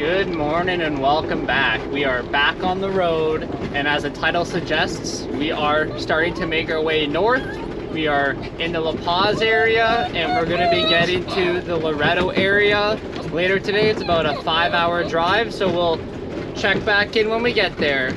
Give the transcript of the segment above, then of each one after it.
Good morning and welcome back. We are back on the road, and as the title suggests, we are starting to make our way north. We are in the La Paz area, and we're going to be getting to the Loreto area later today. It's about a 5-hour drive, so we'll check back in when we get there.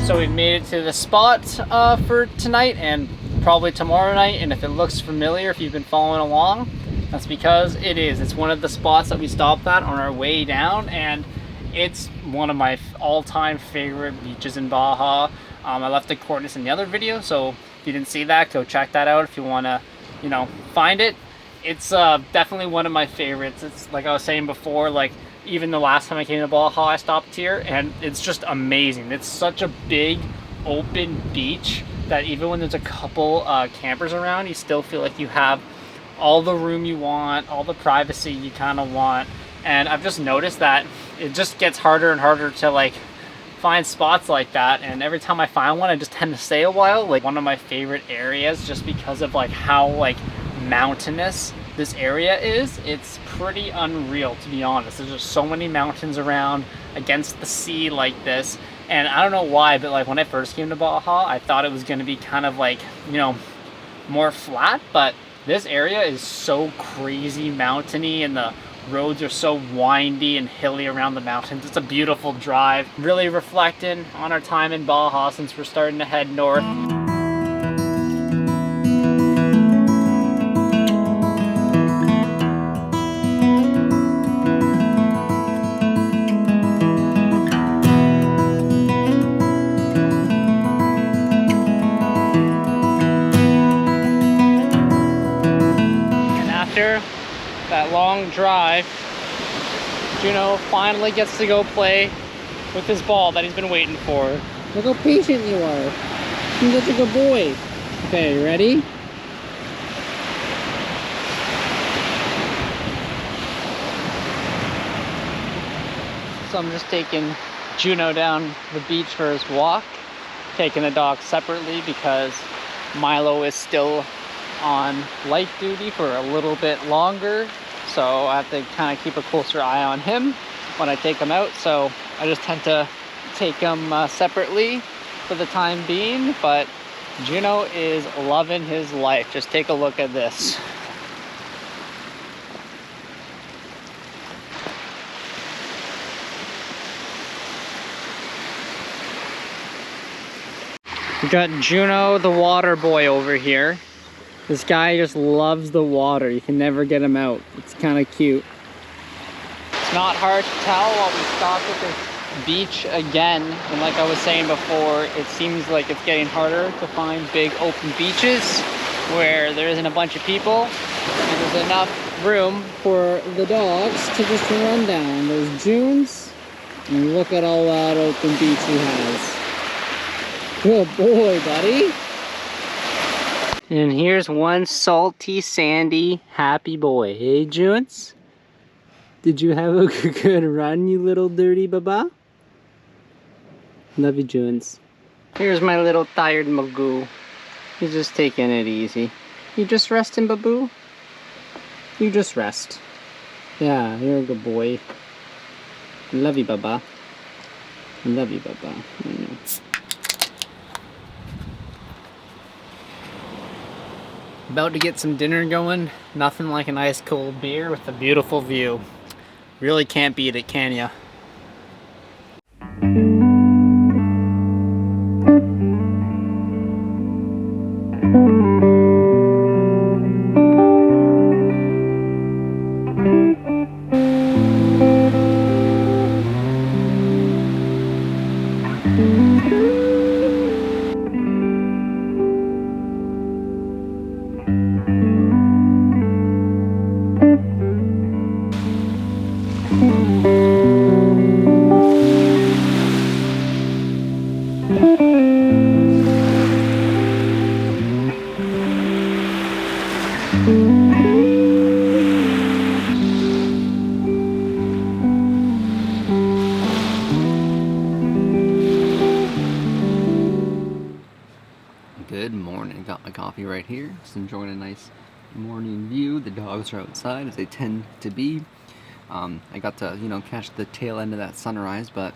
So we've made it to the spot for tonight and probably tomorrow night, and if it looks familiar, if you've been following along, that's because it is. It's one of the spots that we stopped at on our way down, and it's one of my all-time favorite beaches in Baja. I left the coordinates in the other video, so if you didn't see that, go check that out if you want to, find it. It's definitely one of my favorites. It's like I was saying before, like even the last time I came to Baja, I stopped here, and it's just amazing. It's such a big open beach that even when there's a couple campers around, you still feel like you have all the room you want, all the privacy you kind of want. And I've just noticed that it just gets harder and harder to like find spots like that, and every time I find one, I just tend to stay a while. Like one of my favorite areas, just because of like how like mountainous this area is. It's pretty unreal, to be honest. There's just so many mountains around against the sea like this, and I don't know why, but like when I first came to Baja, I thought it was going to be kind of like, more flat, but this area is so crazy mountainy, and the roads are so windy and hilly around the mountains. It's a beautiful drive, really reflecting on our time in Baja since we're starting to head north. That long drive, Juno finally gets to go play with his ball that he's been waiting for. Look how patient you are. You're such a good boy. Okay, you ready? So I'm just taking Juno down the beach for his walk, taking the dog separately because Milo is still on light duty for a little bit longer, so I have to kind of keep a closer eye on him when I take him out. So I just tend to take him separately for the time being, but Juno is loving his life. Just take a look at this. We got Juno the water boy over here. This guy just loves the water. You can never get him out. It's kind of cute. It's not hard to tell while we stopped at this beach again. And like I was saying before, it seems like it's getting harder to find big open beaches where there isn't a bunch of people and there's enough room for the dogs to just run down those dunes. And look at all that open beach he has. Good boy, buddy. And here's one salty, sandy, happy boy. Hey, Junes? Did you have a good run, you little dirty baba? Love you, Junes. Here's my little tired Magoo. He's just taking it easy. You just resting, Baboo? You just rest. Yeah, you're a good boy. Love you, baba. Love you, baba. I know. About to get some dinner going. Nothing like an ice cold beer with a beautiful view. Really can't beat it, can ya? Good morning. Got my coffee right here. Just enjoying a nice morning view. The dogs are outside as they tend to be. I got to, catch the tail end of that sunrise, but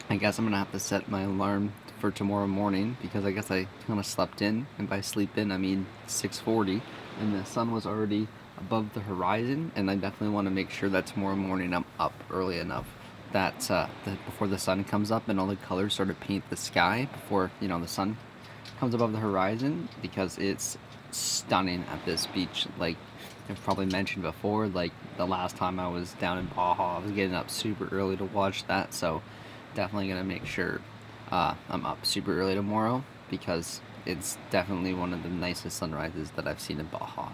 I guess I'm gonna have to set my alarm for tomorrow morning because I guess I kind of slept in, and by sleep in I mean 6:40, and the sun was already above the horizon, and I definitely want to make sure that tomorrow morning I'm up early enough that before the sun comes up and all the colors sort of paint the sky before the sun comes above the horizon, because it's stunning at this beach. Like I've probably mentioned before, like the last time I was down in Baja, I was getting up super early to watch that, so definitely gonna make sure I'm up super early tomorrow, because it's definitely one of the nicest sunrises that I've seen in Baja.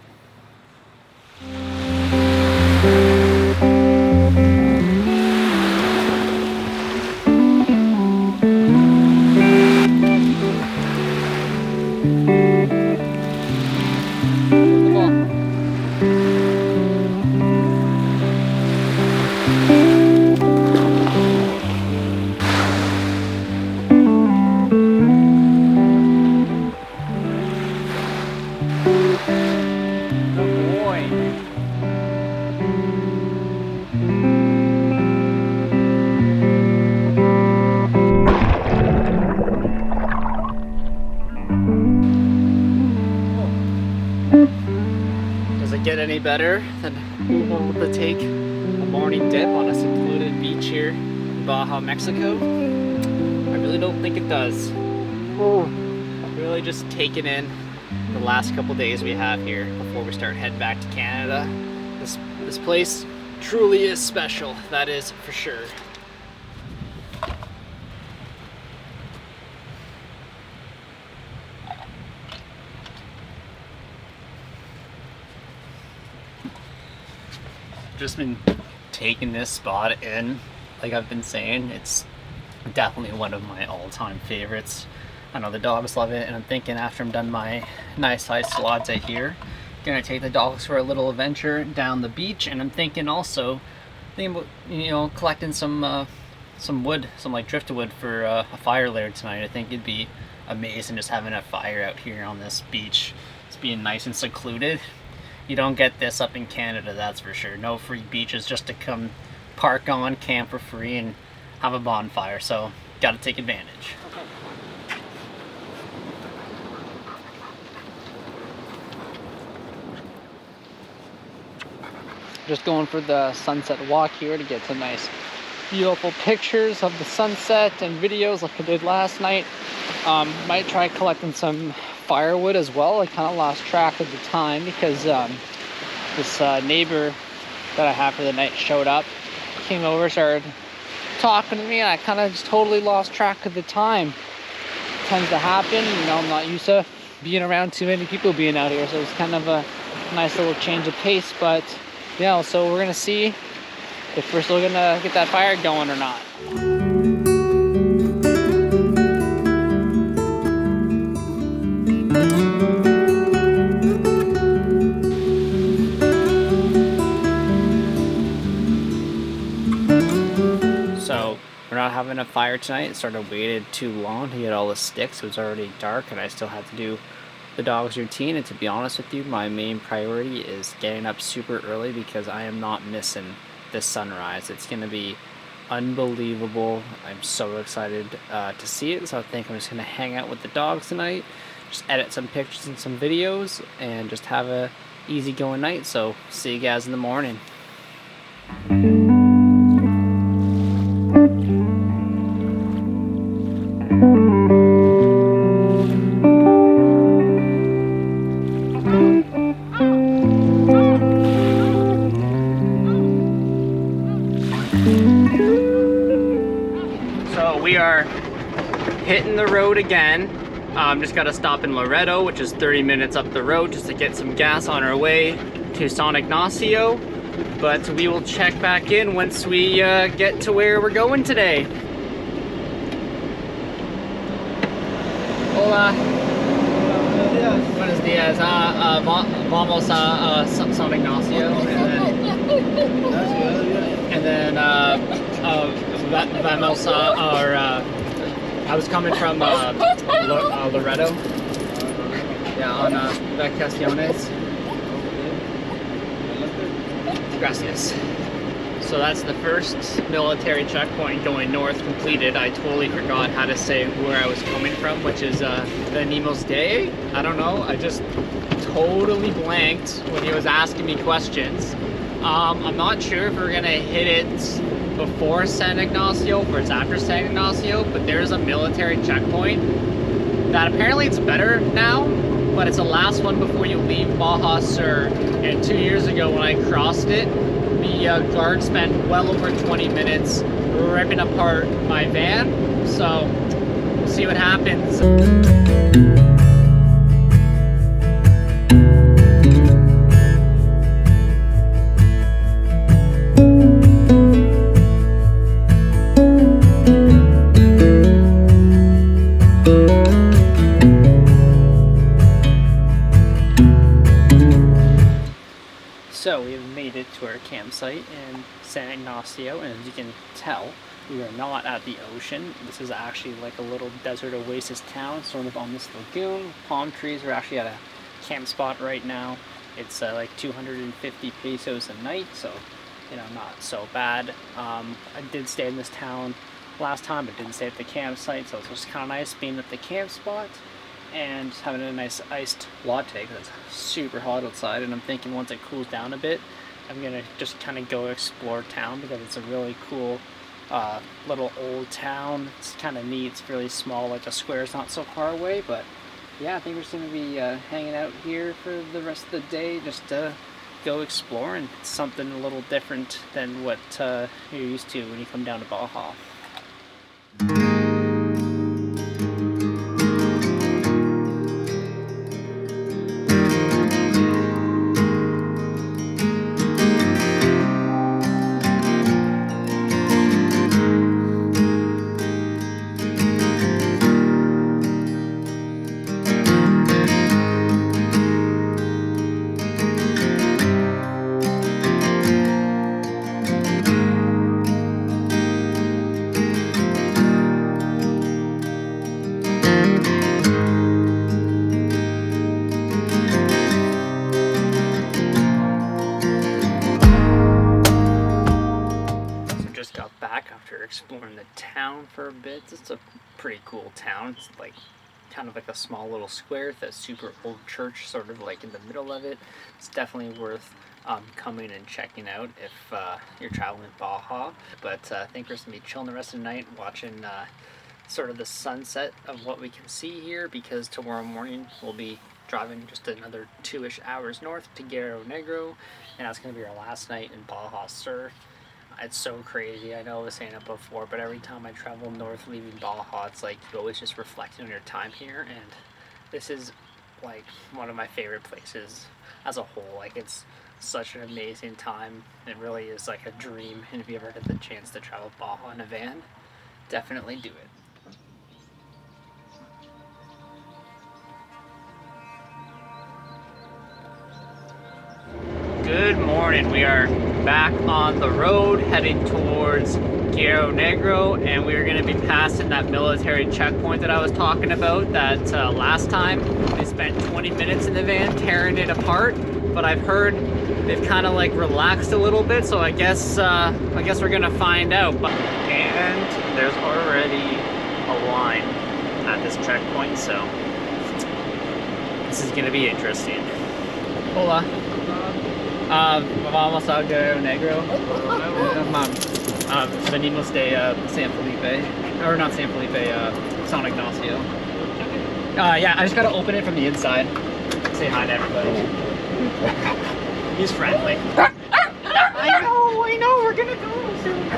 Get any better than being able to take a morning dip on a secluded beach here in Baja, Mexico? I really don't think it does. Really just taking in the last couple days we have here before we start heading back to Canada. This place truly is special, that is for sure. Just been taking this spot in, like I've been saying. It's definitely one of my all-time favorites. I know the dogs love it, and I'm thinking after I'm done my nice size salada here, gonna take the dogs for a little adventure down the beach. And I'm thinking also, about collecting some wood, some like driftwood for a fire later tonight. I think it'd be amazing just having a fire out here on this beach. It's being nice and secluded. You don't get this up in Canada, that's for sure. No free beaches just to come park on, camp for free, and have a bonfire. So, gotta take advantage. Just going for the sunset walk here to get some nice, beautiful pictures of the sunset and videos like I did last night. Might try collecting some firewood as well. I kind of lost track of the time because this neighbor that I have for the night showed up, came over, started talking to me, and I kind of just totally lost track of the time. It tends to happen, I'm not used to being around too many people being out here, so it's kind of a nice little change of pace. But yeah, so we're gonna see if we're still gonna get that fire going or not. So we're not having a fire tonight. It sort of waited too long to get all the sticks. It was already dark and I still had to do the dog's routine. And to be honest with you, my main priority is getting up super early because I am not missing this sunrise. It's going to be unbelievable. I'm so excited to see it. So I think I'm just going to hang out with the dogs tonight, just edit some pictures and some videos, and just have a easygoing night. So see you guys in the morning. So we are hitting the road again. Just gotta stop in Loreto, which is 30 minutes up the road, just to get some gas on our way to San Ignacio. But we will check back in once we get to where we're going today. Hola. Buenos dias. Vamos a San Ignacio, and then vamos I was coming from Loreto. Yeah, on vacaciones. Gracias. So that's the first military checkpoint going north completed. I totally forgot how to say where I was coming from, which is Venimos de. I don't know. I just totally blanked when he was asking me questions. I'm not sure if we're gonna hit it before San Ignacio or it's after San Ignacio, but there's a military checkpoint that apparently it's better now, but it's the last one before you leave Baja Sur. And 2 years ago when I crossed it, the guard spent well over 20 minutes ripping apart my van. So we'll see what happens. So we have made it to our campsite in San Ignacio, and as you can tell, we are not at the ocean. This is actually like a little desert oasis town, sort of on this lagoon. Palm trees. We're actually at a camp spot right now. It's like 250 pesos a night, so you know, not so bad. I did stay in this town last time, but didn't stay at the campsite, so it's just kind of nice being at the camp spot and having a nice iced latte because it's super hot outside. And I'm thinking once it cools down a bit, I'm gonna just kind of go explore town because it's a really cool little old town. It's kind of neat. It's really small, like the square's not so far away. But yeah, I think we're just gonna be hanging out here for the rest of the day, just to go exploring. It's something a little different than what you're used to when you come down to Baja. Got back after exploring the town for a bit. It's a pretty cool town. It's like kind of like a small little square with a super old church sort of like in the middle of it. It's definitely worth coming and checking out if you're traveling Baja. But I think we're just gonna be chilling the rest of the night, watching sort of the sunset of what we can see here, because tomorrow morning we'll be driving just another 2-ish hours north to Guerrero Negro, and that's gonna be our last night in Baja Sur. It's so crazy. I know I was saying it before, but every time I travel north leaving Baja, it's like you always just reflect on your time here, and this is like one of my favorite places as a whole. Like, it's such an amazing time. It really is like a dream, and if you ever get the chance to travel Baja in a van, definitely do it. Good morning. We are back on the road heading towards Guerrero Negro, and we are going to be passing that military checkpoint that I was talking about. That last time we spent 20 minutes in the van tearing it apart, but I've heard they've kind of like relaxed a little bit, so I guess we're going to find out. And there's already a line at this checkpoint, so this is going to be interesting. Hola. Vamos a Guerrero Negro. Venimos de San Felipe. Or not San Felipe, San Ignacio. Yeah, I just gotta open it from the inside. Say hi to everybody. He's friendly. I know, we're gonna go soon.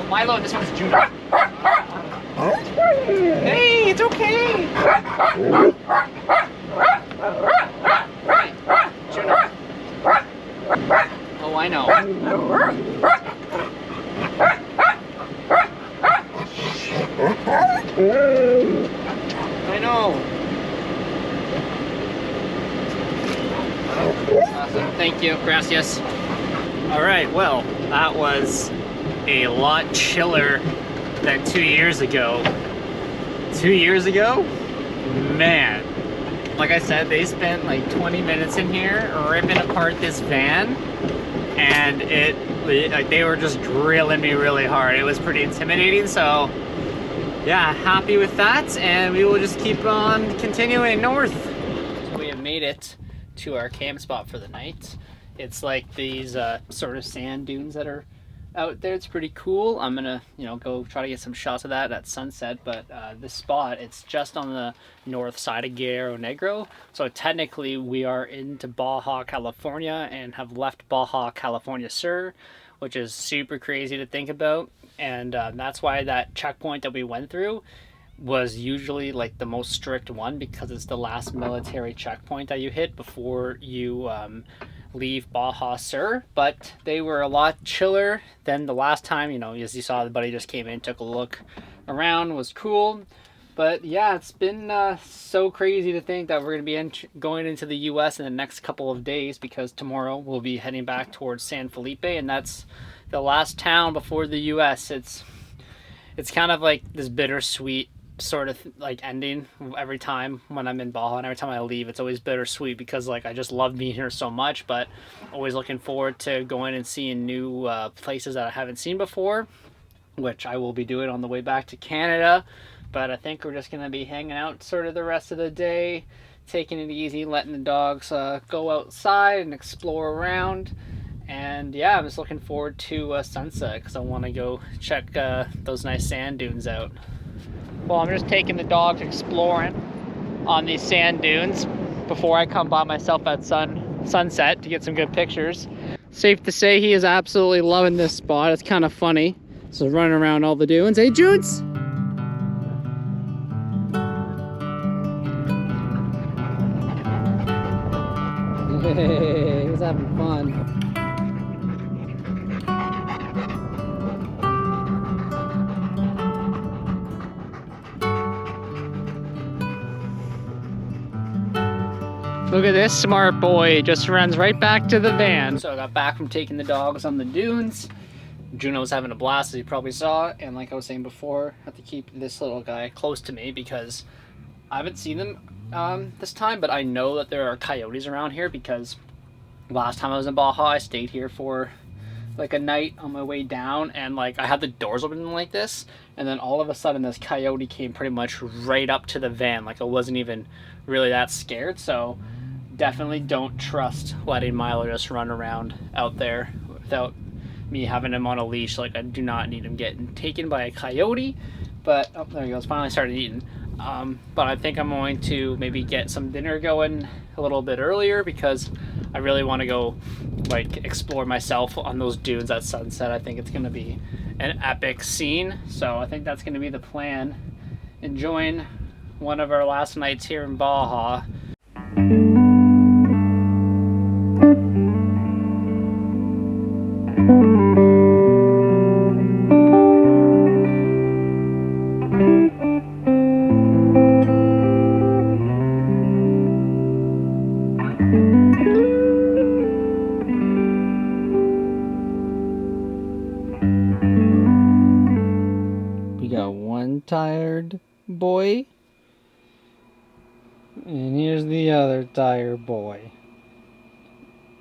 Milo, this one's Judah. Hey, it's okay. Judah. Oh, I know. go. Awesome. Thank you. Gracias. All right, well, that was a lot chiller than 2 years ago. 2 years ago? Man. Like I said, they spent like 20 minutes in here ripping apart this van, and like, they were just drilling me really hard. It was pretty intimidating, so yeah, happy with that, and we will just keep on continuing north. So we have made it to our camp spot for the night. It's like these sort of sand dunes that are out there. It's pretty cool. I'm gonna, go try to get some shots of that at sunset, but this spot, it's just on the north side of Guerrero Negro, so technically we are into Baja California and have left Baja California Sur, which is super crazy to think about. And that's why that checkpoint that we went through was usually like the most strict one, because it's the last military checkpoint that you hit before you leave Baja Sur. But they were a lot chiller than the last time. As you saw, the buddy just came in, took a look around, was cool. But yeah, it's been so crazy to think that we're going to be going into the US in the next couple of days, because tomorrow we'll be heading back towards San Felipe, and that's the last town before the US. It's kind of like this bittersweet sort of like ending every time when I'm in Baja, and every time I leave it's always bittersweet, because like I just love being here so much, but always looking forward to going and seeing new places that I haven't seen before, which I will be doing on the way back to Canada. But I think we're just going to be hanging out sort of the rest of the day, taking it easy, letting the dogs go outside and explore around. And yeah, I'm just looking forward to sunset, because I want to go check those nice sand dunes out. Well, I'm just taking the dogs exploring on these sand dunes before I come by myself at sunset to get some good pictures. Safe to say he is absolutely loving this spot. It's kind of funny. So running around all the dunes. Hey, Judes! Hey, he's having fun. Look at this smart boy, just runs right back to the van. So I got back from taking the dogs on the dunes. Juno was having a blast, as you probably saw, and like I was saying before, I have to keep this little guy close to me because I haven't seen them this time, but I know that there are coyotes around here, because last time I was in Baja, I stayed here for like a night on my way down, and like I had the doors open like this, and then all of a sudden this coyote came pretty much right up to the van. Like I wasn't even really that scared. So definitely don't trust letting Milo just run around out there without me having him on a leash. Like I do not need him getting taken by a coyote. But oh, there he goes, finally started eating. But I think I'm going to maybe get some dinner going a little bit earlier, because I really want to go like explore myself on those dunes at sunset. I think it's going to be an epic scene, so I think that's going to be the plan. Enjoying one of our last nights here in Baja. We got one tired boy, and here's the other tired boy.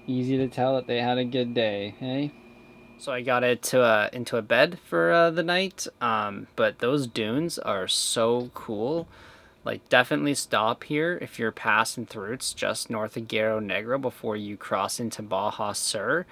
Easy to tell that they had a good day, hey? So I got it into a bed for the night, but those dunes are so cool. Like, definitely stop here if you're passing through. It's just north of Guerrero Negro before you cross into Baja Sur,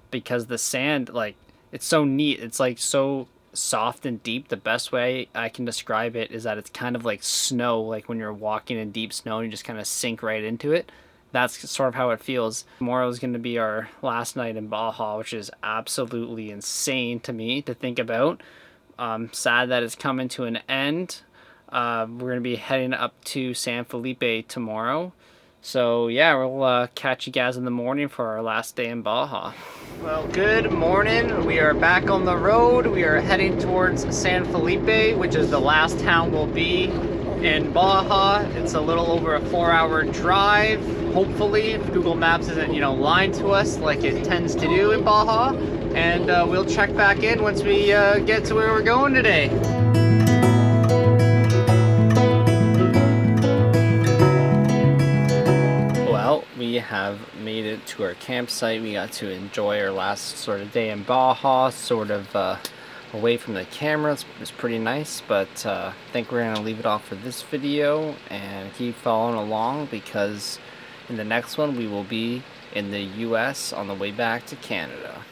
because the sand, like, it's so neat. It's like so soft and deep. The best way I can describe it is that it's kind of like snow, like when you're walking in deep snow and you just kind of sink right into it. That's sort of how it feels. Tomorrow is going to be our last night in Baja, which is absolutely insane to me to think about. Sad that it's coming to an end. We're going to be heading up to San Felipe tomorrow. So yeah, we'll catch you guys in the morning for our last day in Baja. Well, good morning. We are back on the road. We are heading towards San Felipe, which is the last town we'll be in Baja. It's a little over a 4-hour drive, hopefully, if Google Maps isn't, you know, lying to us like it tends to do in Baja. And we'll check back in once we get to where we're going today. Well, we have made it to our campsite. We got to enjoy our last sort of day in Baja, sort of away from the cameras. It was pretty nice, but I think we're gonna leave it off for this video and keep following along, because in the next one we will be in the US on the way back to Canada.